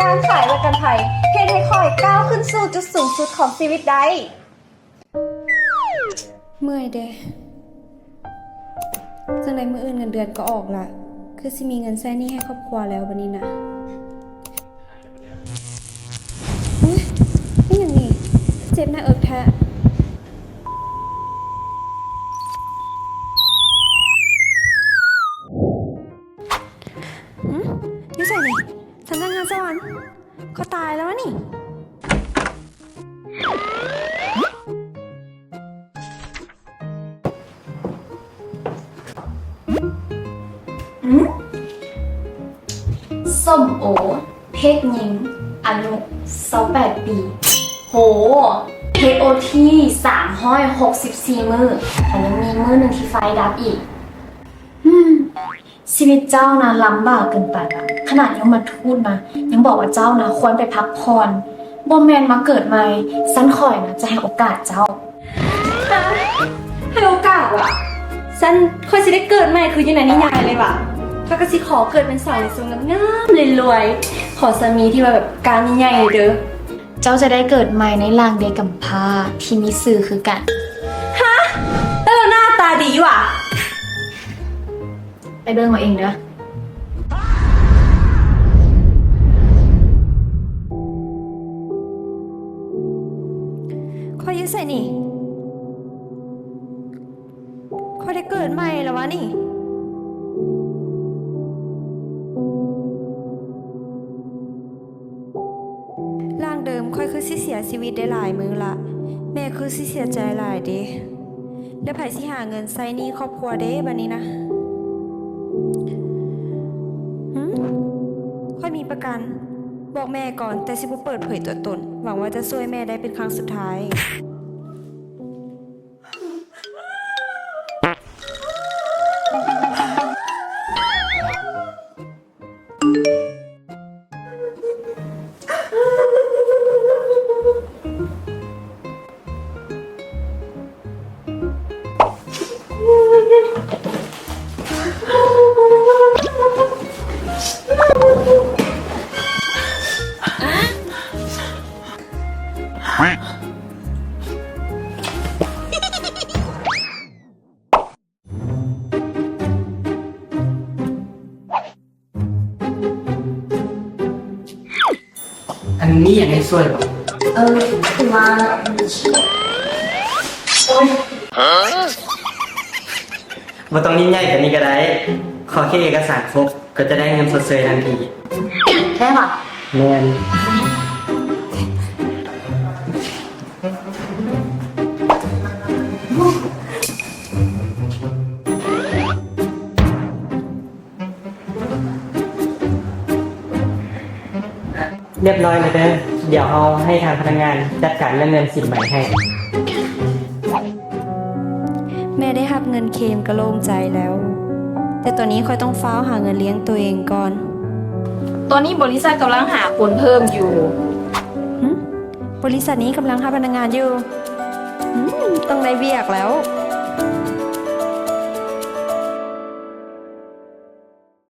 การขายประกันภัยเฮ็ดให้ค่อยก้าวขึ้นสู่จุดสูงสุดของชีวิตได้เมื่อยเด้จังใดมื้ออื่นเงินเดือนก็ออกละคือสิมีเงินใช้หนี้ให้ครอบครัวแล้ววันนี้นะนี่อย่างนี้เจ็บหน้าอกแท้นี่ใส่นี่สำนักงานสวรรค์เขาตายแล้ววะนี่ส้มโอเพศหญิงอายุ28 ปีโหเทโอที่364 มื้อแต่ยังมีมื้อหนึ่งที่ไฟดับอีกชีวิตเจ้านะลำบากเกินไปนะขนาดยมทูตนะยังบอกว่าเจ้านะควรไปพักผ่อนบ่แมนมาเกิดใหม่สั้นคอยนะจะให้โอกาสเจ้าให้โอกาสว่ะฉันค่อยสิได้เกิดใหม่คือยังไงนิยายเลยว่ะแล้วก็สิขอเกิดเป็นสาวในทรงงามๆรวยๆขอสามีที่ว่าแบบการใหญ่ๆเด้อเจ้าจะได้เกิดใหม่ในร่างเด็กกำพร้าที่มีสื่อคือกันแล้วหน้าตาดีว่ะไปเบิ่งเอาเองเด้อค่อยยืดใส่นี่ค่อยได้เกิดใหม่แล้ววะนี่ร่างเดิมค่อยคือสิเสียชีวิตได้หลายมื้อละแม่คือสิเสียใจหลายเด้แล้วไผสิหาเงินใช้หนี้ครอบครัวเด้บัดนี้นะค่อยมีประกันบอกแม่ก่อนแต่สิบ่เปิดเผยตัวตนหวังว่าจะช่วยแม่ได้เป็นครั้งสุดท้ายอันนี้อย่างไรช่วยบ่คือว่าบ่ต้องนิ่งใหญ่กว่านี้ก็ได้ขอแค่เอกสารครบก็จะได้เงินสดเซยทันทีได้ป่ะแม่นเรียบร้อยเลยเด้อเดี๋ยวเอาให้ทางพนักงานจัดการเรื่องเงินสินใหม่ให้แม่ได้รับเงินเคมก็โล่งใจแล้วแต่ตอนนี้ค่อยต้องฟ้าวหาเงินเลี้ยงตัวเองก่อนตอนนี้บริษัทกำลังหาคนเพิ่มอยู่บริษัทนี้กำลังหาพนักงานอยู่ต้องได้เวียกแล้ว